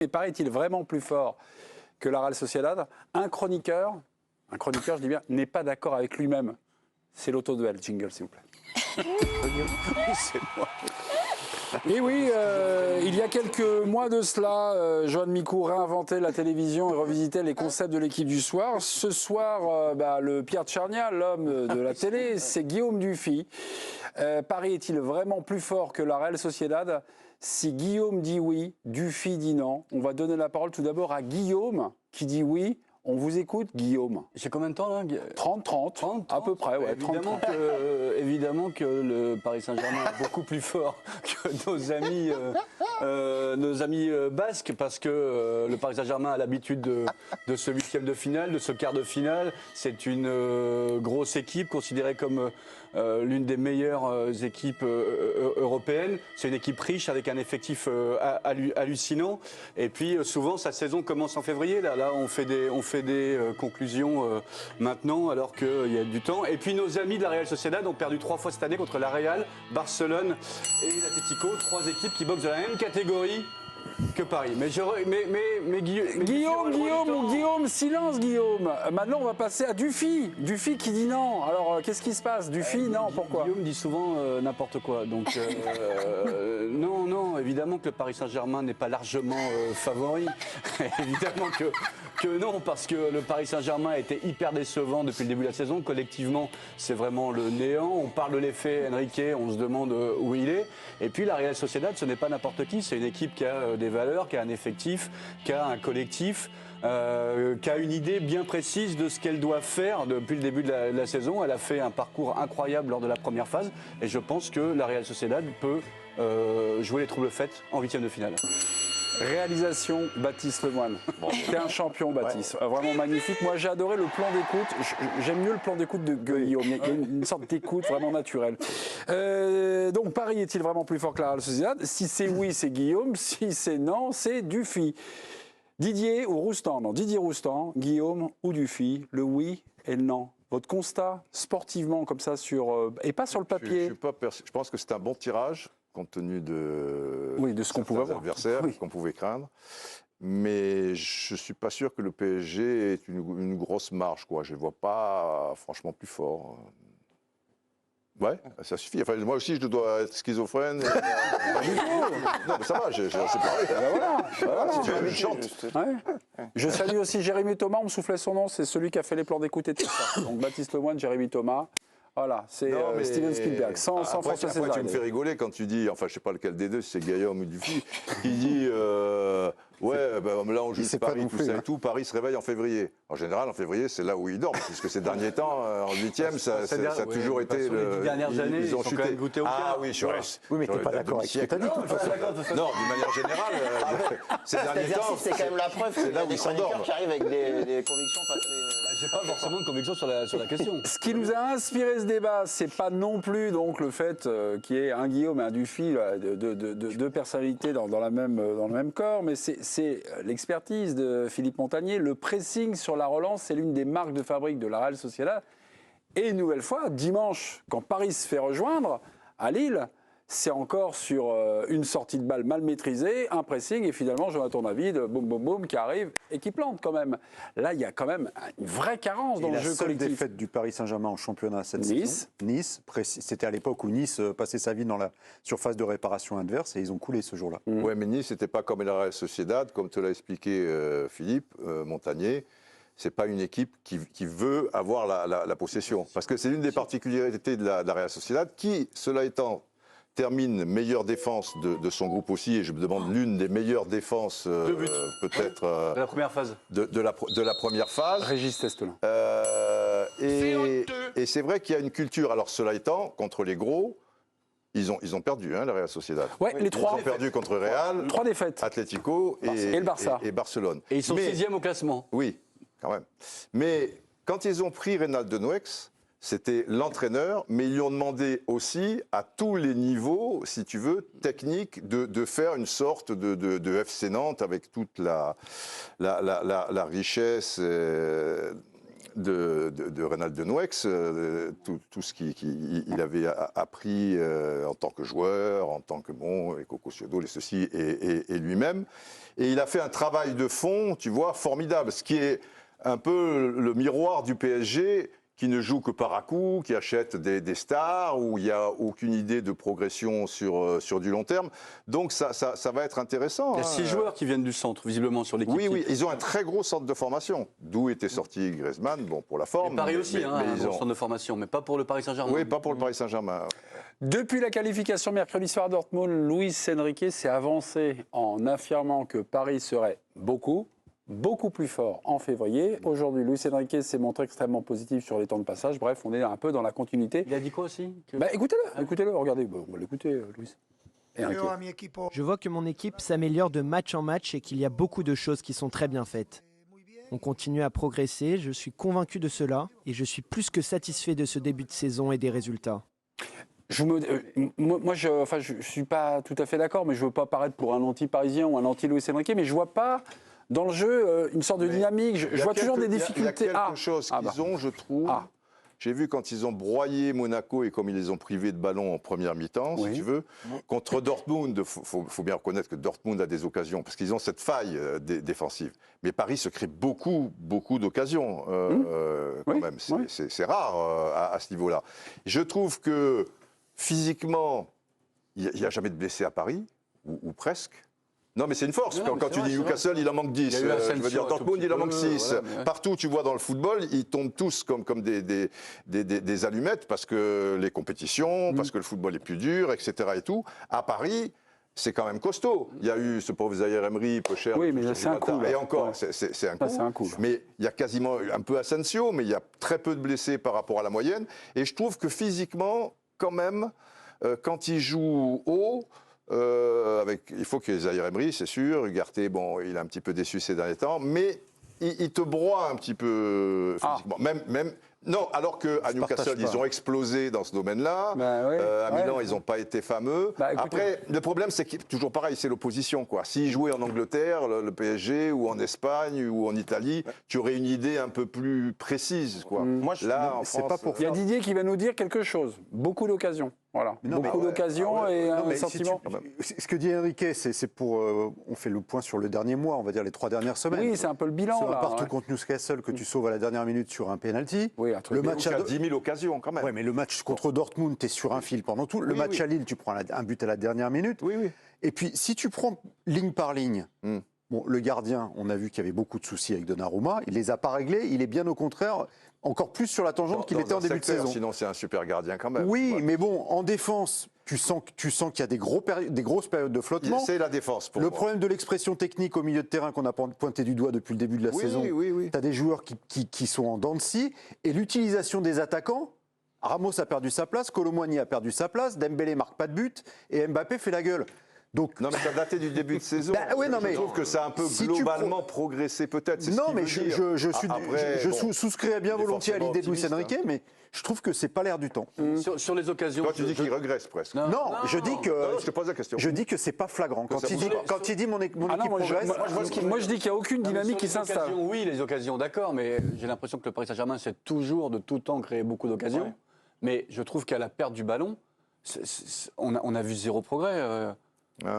Mais paraît-il vraiment plus fort que la Real Sociedad? Un chroniqueur, je dis bien, n'est pas d'accord avec lui-même. C'est l'auto-duel. Jingle, s'il vous plaît. C'est moi. Et oui, il y a quelques mois de cela, Joan Micou réinventait la télévision et revisitait les concepts de l'équipe du soir. Ce soir, le Pierre Tchernia, l'homme de la télé, c'est Guillaume Dufy. Paris est-il vraiment plus fort que la Real Sociedad? Si Guillaume dit oui, Dufy dit non. On va donner la parole tout d'abord à Guillaume qui dit oui. On vous écoute, Guillaume. J'ai combien de temps là? 30, à peu près, ouais. Évidemment que le Paris Saint-Germain est beaucoup plus fort que nos amis basques, parce que le Paris Saint-Germain a l'habitude de ce huitième de finale, de ce quart de finale. C'est une grosse équipe considérée comme l'une des meilleures équipes européennes. C'est une équipe riche avec un effectif hallucinant. Et puis souvent sa saison commence en février. Là on fait des conclusions maintenant alors qu'il y a du temps. Et puis nos amis de la Real Sociedad ont perdu 3 fois cette année contre la Real, Barcelone et l'Atlético. 3 équipes qui boxent dans la même catégorie que Paris. Mais Guillaume, silence Guillaume. Maintenant on va passer à Dufy. Dufy qui dit non. Alors qu'est-ce qui se passe? Dufy, non, pourquoi? Guillaume dit souvent n'importe quoi. Donc non, évidemment que le Paris Saint-Germain n'est pas largement favori. Évidemment que non, parce que le Paris Saint-Germain a été hyper décevant depuis le début de la saison. Collectivement, c'est vraiment le néant. On parle de l'effet Enrique, on se demande où il est. Et puis la Real Sociedad, ce n'est pas n'importe qui. C'est une équipe qui a des valeurs, qui a un effectif, qui a un collectif, qui a une idée bien précise de ce qu'elle doit faire depuis le début de la saison. Elle a fait un parcours incroyable lors de la première phase. Et je pense que la Real Sociedad peut jouer les troubles faites en huitième de finale. Réalisation, Baptiste Lemoine. T'es un champion, Baptiste. Vraiment magnifique. Moi, j'ai adoré le plan d'écoute. J'aime mieux le plan d'écoute de Guillaume. Il y a une sorte d'écoute vraiment naturelle. Donc, Paris est-il vraiment plus fort que la Real Sociedad? Si c'est oui, c'est Guillaume. Si c'est non, c'est Dufy. Didier ou Roustan? Non, Didier Roustan, Guillaume ou Dufy, le oui et le non. Votre constat, sportivement, comme ça, et pas sur le papier. Je pense que c'est un bon tirage, compte tenu de ce qu'on pouvait voir, adversaires, qu'on pouvait craindre. Mais je ne suis pas sûr que le PSG ait une grosse marge, quoi. Je ne le vois pas franchement plus fort. Ouais, ça suffit. Enfin, moi aussi, je dois être schizophrène. Non, mais ça va, c'est pareil. Je salue aussi Jérémy Thomas, on me soufflait son nom, c'est celui qui a fait les plans d'écoute et tout ça. Donc Baptiste Lemoine, Jérémy Thomas. Voilà, c'est Steven Spielberg, sans François César. Après, tu me fais rigoler quand tu dis, enfin, je ne sais pas lequel des deux, si c'est Guillaume ou Dufy, qui dit là, on joue Paris, tout ça et tout, Paris se réveille en février. En général, en février, c'est là où ils dorment, puisque ces derniers temps, en huitième, ça a toujours été les dernières années, ils ont chuté. Quand même goûté au oui, oui, mais tu n'es pas d'accord avec ce que tu as dit. Non, d'une manière générale, ces derniers temps, c'est quand même la preuve qu'il y a des chroniqueurs qui arrivent avec des convictions pas très... J'ai pas forcément de conviction sur la question. Ce qui nous a inspiré ce débat, c'est pas non plus donc le fait qu'il y ait un Guillaume et un Dufy, deux personnalités dans le même corps, mais c'est l'expertise de Philippe Montagnier. Le pressing sur la relance, c'est l'une des marques de fabrique de la Real Sociedad. Et une nouvelle fois, dimanche, quand Paris se fait rejoindre à Lille, c'est encore sur une sortie de balle mal maîtrisée, un pressing, et finalement Jonathan David, boum boum boum, qui arrive et qui plante quand même. Là, il y a quand même une vraie carence dans le jeu collectif. La seule défaite du Paris Saint-Germain en championnat cette saison, Nice, c'était à l'époque où Nice passait sa vie dans la surface de réparation adverse et ils ont coulé ce jour-là. Oui, mais Nice n'était pas comme la Real Sociedad, comme te l'a expliqué Philippe Montagnier. C'est pas une équipe qui veut avoir la possession. Parce que c'est l'une des particularités de la Real Sociedad qui, cela étant, termine meilleure défense de son groupe aussi, et je me demande l'une des meilleures défenses peut-être de la première phase. De la première phase. Régis Testelin. Et c'est vrai qu'il y a une culture. Alors cela étant, contre les gros, ils ont perdu, la Real Sociedad. Ouais, les trois. Ils ont perdu contre Real, 3 défaites. Atlético et le Barça. Et Barcelone. Et ils sont 6e au classement. Oui, quand même. Mais quand ils ont pris Reynald de Nouex, c'était l'entraîneur, mais ils lui ont demandé aussi, à tous les niveaux, si tu veux, techniques, de faire une sorte de FC Nantes avec toute la richesse de Reynald de Nouex, tout ce qu'il avait appris en tant que joueur, en tant que et Coco Ciodo, et lui-même. Et il a fait un travail de fond, tu vois, formidable, ce qui est un peu le miroir du PSG, qui ne joue que par à-coup, qui achète des stars, où il n'y a aucune idée de progression sur du long terme. Donc ça va être intéressant. Il y a 6 joueurs qui viennent du centre, visiblement, sur l'équipe. Oui, ils ont un très gros centre de formation, d'où était sorti Griezmann, bon, pour la forme. Et Paris aussi, un ils gros ont... centre de formation, mais pas pour le Paris Saint-Germain. Oui, pas pour le Paris Saint-Germain. Depuis la qualification mercredi soir à Dortmund, Luis Enrique s'est avancé en affirmant que Paris serait beaucoup plus fort en février. Aujourd'hui, Luis Enrique s'est montré extrêmement positif sur les temps de passage. Bref, on est un peu dans la continuité. Il a dit quoi aussi Écoutez-le, regardez. On va l'écouter, Luis. Je vois que mon équipe s'améliore de match en match et qu'il y a beaucoup de choses qui sont très bien faites. On continue à progresser, je suis convaincu de cela et je suis plus que satisfait de ce début de saison et des résultats. Moi, je ne suis pas tout à fait d'accord, mais je ne veux pas paraître pour un anti-parisien ou un anti-Luis Enrique, mais je ne vois pas dans le jeu une sorte de dynamique. Je vois toujours des difficultés. Il y a quelque chose qu'ils ont, je trouve. J'ai vu quand ils ont broyé Monaco et comme ils les ont privés de ballon en première mi-temps, si tu veux. Contre Dortmund, il faut bien reconnaître que Dortmund a des occasions, parce qu'ils ont cette faille défensive. Mais Paris se crée beaucoup d'occasions, quand même. C'est rare à ce niveau-là. Je trouve que physiquement, il n'y a jamais de blessés à Paris, ou presque. Non, mais c'est une force. Quand tu dis Newcastle, il en manque 10. Je veux dire, Dortmund, il en manque 6. Voilà, partout, tu vois, dans le football, ils tombent tous comme des allumettes parce que les compétitions, parce que le football est plus dur, etc. et tout. À Paris, c'est quand même costaud. Il y a eu ce pauvre Zaïre Emery, peu cher. Oui, mais c'est un coup. Et encore, c'est un coup. C'est un coup. Mais il y a quasiment un peu Asensio, mais il y a très peu de blessés par rapport à la moyenne. Et je trouve que physiquement, quand même, quand ils jouent haut, il faut que Zaïre Emery, c'est sûr. Ugarte, bon, il est un petit peu déçu ces derniers temps, mais il te broie un petit peu physiquement. Même, non, alors qu'à Newcastle, ils ont explosé dans ce domaine-là. À Milan, ils n'ont pas été fameux. Après, le problème, c'est que toujours pareil, c'est l'opposition, quoi. S'ils jouaient en Angleterre, le PSG, ou en Espagne, ou en Italie, tu aurais une idée un peu plus précise, quoi. Moi, là, en France, il y a Didier qui va nous dire quelque chose. Beaucoup d'occasions. Voilà. Beaucoup d'occasions et un sentiment. Ce que dit Enrique, c'est pour. On fait le point sur le dernier mois, on va dire les 3 dernières semaines. Oui, c'est un peu le bilan. C'est partout contre Newcastle que tu sauves à la dernière minute sur un penalty. Oui, le match à 10 000 occasions quand même. Oui, mais le match contre Dortmund, tu es sur un fil pendant tout. Le match à Lille, tu prends un but à la dernière minute. Et puis, si tu prends ligne par ligne. Bon, le gardien, on a vu qu'il y avait beaucoup de soucis avec Donnarumma. Il les a pas réglés. Il est bien au contraire encore plus sur la tangente qu'il était en début de saison. Sinon, c'est un super gardien quand même. Oui, mais bon, en défense, tu sens qu'il y a des grosses périodes de flottement. C'est la défense pour moi. Problème de l'expression technique au milieu de terrain qu'on a pointé du doigt depuis le début de la saison. Tu as des joueurs qui sont en dents de scie. Et l'utilisation des attaquants, Ramos a perdu sa place, Kolo Muani a perdu sa place, Dembélé marque pas de but et Mbappé fait la gueule. Donc, non, mais ça daté du début de saison. Je trouve que ça a un peu globalement progressé peut-être. Non, mais je souscris bien volontiers à l'idée de Luis Enrique, mais je trouve que c'est pas l'air du temps. Sur les occasions. Toi, tu dis qu'il regresse presque. Non, je dis que. Je te pose la question. Je dis que c'est pas flagrant. Quand il dit mon équipe progresse. Moi, je dis qu'il n'y a aucune dynamique qui s'installe. Oui, les occasions, d'accord, mais j'ai l'impression que le Paris Saint-Germain s'est toujours, de tout temps, créé beaucoup d'occasions. Mais je trouve qu'à la perte du ballon, on a vu zéro progrès.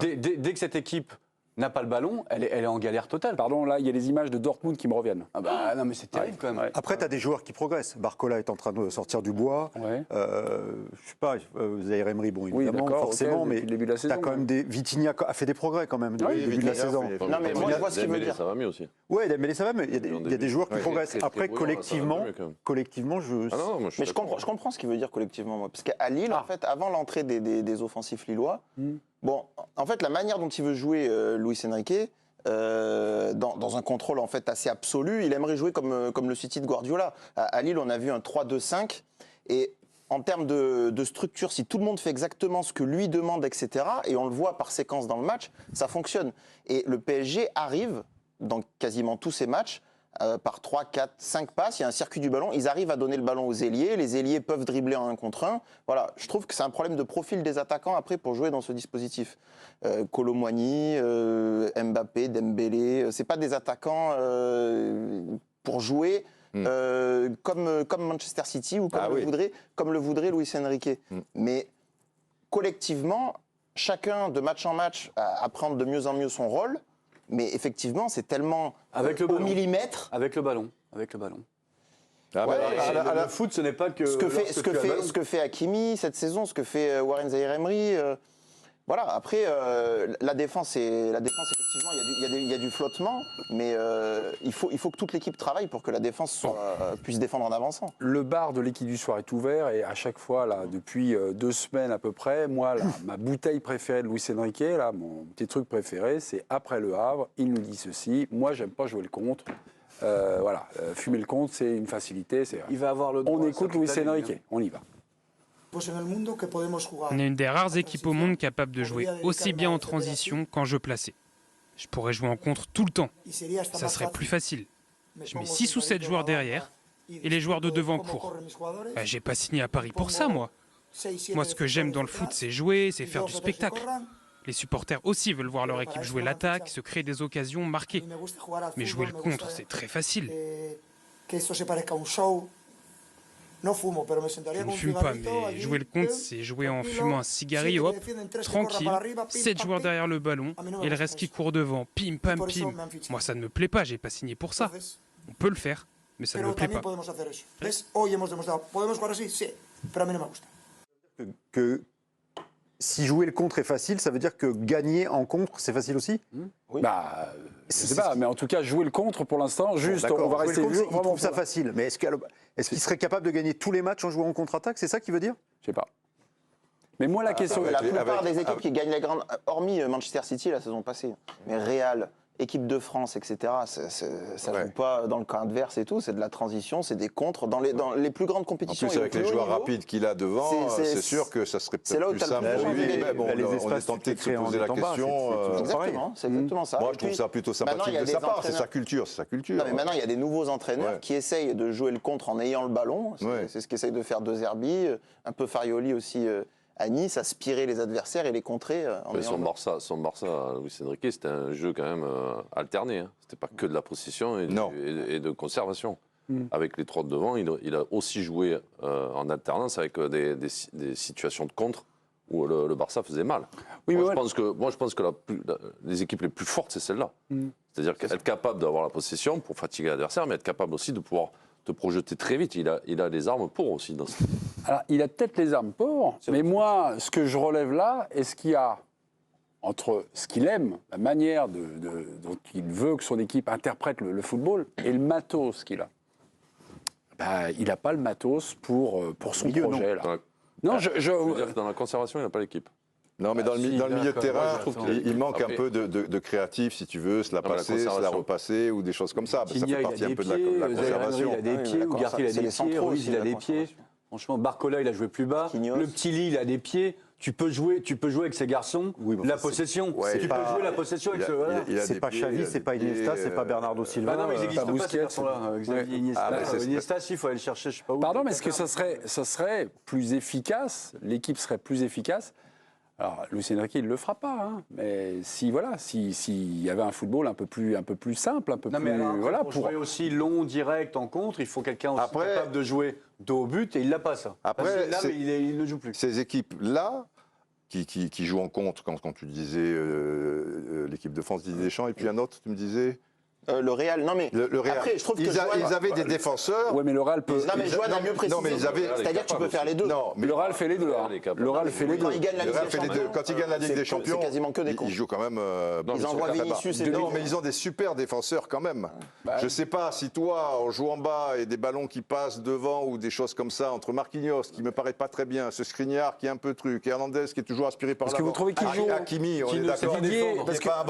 Dès que cette équipe n'a pas le ballon, elle est en galère totale. Pardon, là, il y a les images de Dortmund qui me reviennent. Non, mais c'est terrible quand même. Après, tu as des joueurs qui progressent. Barcola est en train de sortir du bois. Je sais pas, Zaïre Emery, bon, évidemment, forcément, mais tu as quand même des. Vitinha a fait des progrès quand même depuis le début de la saison. Non, mais moi, je vois ce qu'il veut dire. Ça va mieux aussi. Oui, Dembélé, ça va, mais il y a des joueurs qui progressent. Après, collectivement, je. Mais je comprends ce qu'il veut dire collectivement, moi. Parce qu'à Lille, en fait, avant l'entrée des offensifs lillois, bon, en fait, la manière dont il veut jouer Luis Enrique, dans un contrôle en fait assez absolu, il aimerait jouer comme le City de Guardiola. À Lille, on a vu un 3-2-5 et en termes de structure, si tout le monde fait exactement ce que lui demande, etc., et on le voit par séquence dans le match, ça fonctionne. Et le PSG arrive, dans quasiment tous ses matchs, par 3, 4, 5 passes, il y a un circuit du ballon, ils arrivent à donner le ballon aux ailiers, les ailiers peuvent dribbler en 1 contre 1. Voilà, je trouve que c'est un problème de profil des attaquants après pour jouer dans ce dispositif. Kolo Muani, Mbappé, Dembélé, c'est pas des attaquants pour jouer comme Manchester City ou comme le voudrait Luis Enrique. Mais collectivement, chacun de match en match apprend de mieux en mieux son rôle. Mais effectivement, c'est tellement au millimètre. Avec le ballon. Avec le ballon. Ah, Ouais, mais Le foot, ce n'est pas que. ce que fait Hakimi cette saison, ce que fait Warren Zaïre-Emery. Voilà, après, la défense, effectivement, il y a du flottement, mais il faut que toute l'équipe travaille pour que la défense puisse défendre en avançant. Le bar de l'équipe du soir est ouvert et à chaque fois, là, depuis 2 semaines à peu près, moi, là, ma bouteille préférée de Luis Enrique, là, mon petit truc préféré, c'est après le Havre, il nous dit ceci, moi, j'aime pas jouer le contre. Voilà, fumer le contre, c'est une facilité. Il va avoir le droit, on écoute ça, Luis toute l'année, Enrique, on y va. On est une des rares équipes au monde capables de jouer aussi bien en transition qu'en jeu placé. Je pourrais jouer en contre tout le temps. Ça serait plus facile. Je mets 6 ou 7 joueurs derrière et les joueurs de devant courent. J'ai pas signé à Paris pour ça, moi. Moi, ce que j'aime dans le foot, c'est jouer, c'est faire du spectacle. Les supporters aussi veulent voir leur équipe jouer l'attaque, se créer des occasions, marquer. Mais jouer le contre, c'est très facile. Je ne fume pas, mais jouer le contre, c'est jouer en fumant un cigari, hop, tranquille, 7 joueurs derrière le ballon, et le reste qui court devant, pim, pam, pim. Moi, ça ne me plaît pas, j'ai pas signé pour ça. On peut le faire, mais ça ne me plaît pas. Que si jouer le contre est facile, ça veut dire que gagner en contre, c'est facile aussi? Oui. Bah, je sais pas, mais en tout cas, jouer le contre pour l'instant, juste, Bon, on va rester contre, vieux. il trouve ça facile. Mais est-ce qu'il serait capable de gagner tous les matchs en jouant en contre-attaque? C'est ça qu'il veut dire? Je sais pas. Mais moi, la question. La plupart des équipes qui gagnent la grande, hormis Manchester City la saison passée, mais Real, équipe de France, etc., ça ne joue pas dans le camp adverse et tout, c'est de la transition, c'est des contres. Dans les plus grandes En compétitions, plus, avec les joueurs rapides qu'il a devant, c'est sûr que ça serait c'est là peut-être où plus t'as le simple plus pour lui. changé. Mais bon, Les on est espaces, tenté de tu se les crées en poser la étant bas, question. c'est toujours pareil. Exactement, c'est exactement ça. Moi, Et je trouve puis, ça plutôt maintenant, il sympathique y a de des sa part. C'est entraîneurs- sa culture, c'est sa culture. Non, mais maintenant, il y a des nouveaux entraîneurs qui essayent de jouer le contre en ayant le ballon. C'est ce qu'essaye de faire De Zerbi, un peu Farioli aussi à Nice, aspirer les adversaires et les contrer en ayant le ballon. Son Barça, Luis Enrique, c'était un jeu quand même alterné. Hein. C'était pas que de la possession et de conservation. Avec les 3 de devant, il a aussi joué en alternance avec des situations de contre où le Barça faisait mal. Oui, moi, je pense que les équipes les plus fortes, c'est celle-là. C'est-à-dire être capable d'avoir la possession pour fatiguer l'adversaire, mais être capable aussi de pouvoir te projeter très vite. Il a les armes pour aussi. Alors, il a peut-être les armes pour, mais moi, ce que je relève là, est-ce qu'il y a, entre ce qu'il aime, la manière dont il veut que son équipe interprète le football, et le matos qu'il a, bah, il n'a pas le matos pour son projet. Là. Non, je veux dire que dans la conservation, il n'a pas l'équipe. Non, mais dans le milieu de terrain, je trouve il manque un peu de créatif, si tu veux, se la passer, se la repasser ou des choses comme ça. Ça fait partie un peu de la conservation. Il a des pieds, Ougarté, il a des pieds, Ruiz, il a des pieds. Franchement, Barcola, il a joué plus bas. Le petit Lee, il a des pieds. Tu peux jouer avec ces garçons. La possession. Tu peux jouer la possession avec ce. C'est pas Xavi, c'est pas Iniesta, c'est pas Bernardo Silva. Non, mais ils n'existent pas, ces Busquets. garçons-là. Xavi, Iniesta, il faut aller le chercher, je sais pas où. Pardon, mais est-ce que ça serait plus efficace, l'équipe serait plus efficace? Alors, Luis Enrique, il ne le fera pas, hein, mais s'il y avait un football un peu plus simple, un peu plus... Voilà, pour jouer aussi long, direct, en contre, il faut quelqu'un aussi capable de jouer dos au but, et il l'a pas, ça. Après, là, mais il ne joue plus. Ces équipes-là, qui jouent en contre, quand tu disais l'équipe de France, Didier Deschamps, et puis un autre, tu me disais... Le Real, non mais le Real. Après, je trouve que ils avaient des défenseurs. Oui, mais le Real peut. Non, mais Joanne a mieux précisé. Non, mais ils avaient. C'est-à-dire que tu peux faire les deux. Non, mais le Real fait les deux. Hein. Le Real fait les deux. Quand il gagne la Ligue des Champions, quand ils gagnent la Ligue des Champions, c'est quasiment que des ils jouent quand même. Ils envoient Vinicius et Non, mais ils ont des super défenseurs quand même. Je sais pas si toi, on joue en bas et des ballons qui passent devant ou des choses comme ça entre Marquinhos, qui me paraît pas très bien, ce Skriniar qui est un peu truc, et Hernandez qui est toujours aspiré par Parce que vous trouvez qu'il joue. Hakimi, on est d'accord.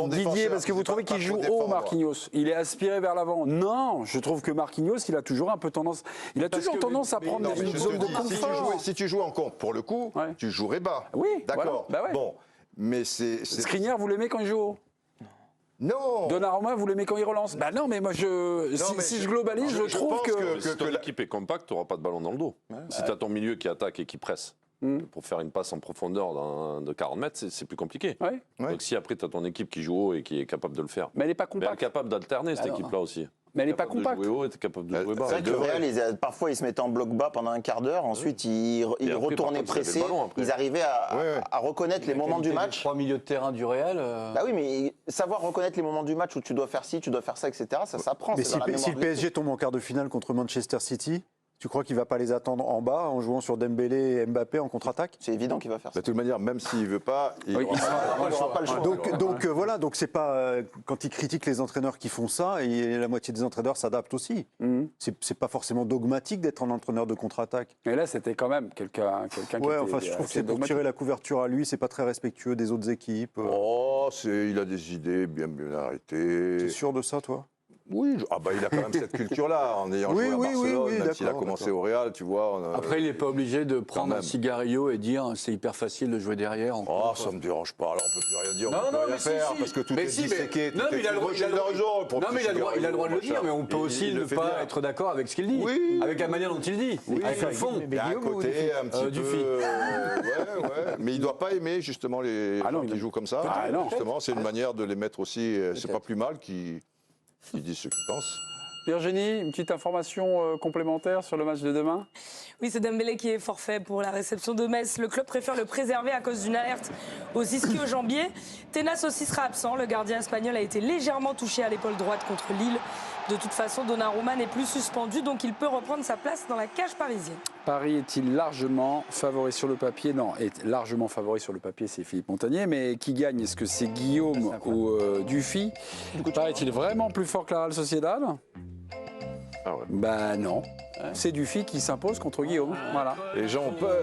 Didier, parce que vous trouvez qu'il joue haut, Marquinhos. Il est aspiré vers l'avant. Non, je trouve que Marquinhos, il a toujours un peu tendance. Il a toujours tendance à prendre une zone de confort. Si tu joues en contre, pour le coup, tu jouerais bas. Oui, d'accord. Voilà, bah ouais. Bon, mais c'est. Skriniar, vous l'aimez quand il joue haut? Non. Donnarumma, vous l'aimez quand il relance? Bah non, mais moi, si je globalise, je trouve que Si ton équipe est compacte, tu n'auras pas de ballon dans le dos. Si tu as ton milieu qui attaque et qui presse, pour faire une passe en profondeur de 40 mètres, c'est plus compliqué. Ouais. Donc si après tu as ton équipe qui joue haut et qui est capable de le faire, Mais elle n'est pas mais elle est compacte. capable d'alterner cette équipe-là aussi. Mais elle n'est pas compacte. De jouer haut, elle était capable de jouer bas. C'est vrai que le Real, parfois, ils se mettaient en bloc bas pendant un quart d'heure. Ensuite, ils après, retournaient par contre, ils avaient pressés. le ballon après. Ils arrivaient à reconnaître les moments du match. 3 milieux de terrain du Real. Bah oui, mais savoir reconnaître les moments du match où tu dois faire ci, tu dois faire ça, etc., ça s'apprend. Mais c'est si, dans la mémoire si le de l'équipe. PSG tombe en quart de finale contre Manchester City, tu crois qu'il ne va pas les attendre en bas en jouant sur Dembélé et Mbappé en contre-attaque? C'est évident qu'il va faire ça. De toute manière, même s'il ne veut pas, il Oui, aura pas le choix. Donc voilà, donc c'est pas quand ils critiquent les entraîneurs qui font ça, et la moitié des entraîneurs s'adaptent aussi. C'est pas forcément dogmatique d'être un entraîneur de contre-attaque. Mais là, c'était quand même quelqu'un qui Ouais, était enfin je trouve que assez c'est pour dogmatique. tirer la couverture à lui, c'est pas très respectueux des autres équipes. Oh, il a des idées bien arrêtées. T'es sûr de ça, toi? Oui, il a quand même cette culture-là, en ayant joué à Barcelone, même s'il a commencé au Real, tu vois. Après, il n'est pas obligé de prendre même. un cigarillo et dire c'est hyper facile de jouer derrière. En Oh, contre. ça me dérange pas, alors on peut plus rien dire, Non, on peut non, plus rien mais si, faire, si. parce que tout Mais est si, mais- disséqué, non, mais il a le droit- il a le droit- pour Non, le mais il a le droit de le machin. dire, mais on peut aussi Il ne le fait pas bien. être d'accord avec ce qu'il dit. Oui. Avec la manière dont il dit. Avec le fond. Il y a un côté un petit du peu... fi. ouais. Mais il ne doit pas aimer justement les Ah non, gens qui jouent comme ça. Ah non. Justement, c'est une manière de les mettre aussi... C'est pas plus mal qu'ils disent ce qu'ils pensent. Virginie, une petite information complémentaire sur le match de demain? Oui, c'est Dembélé qui est forfait pour la réception de Metz. Le club préfère le préserver à cause d'une alerte aux ischio-jambiers. Tenas aussi sera absent. Le gardien espagnol a été légèrement touché à l'épaule droite contre Lille. De toute façon, Donnarumma n'est plus suspendu, donc il peut reprendre sa place dans la cage parisienne. Paris est-il largement favori sur le papier? Non, est largement favori sur le papier, c'est Philippe Montagnier. Mais qui gagne? Est-ce que c'est Guillaume ou Dufy? Paris est-il vraiment plus fort que la Real Sociedad? Ah ouais. Ben non. C'est Dufy qui s'impose contre Guillaume. Voilà. Les gens ont peur.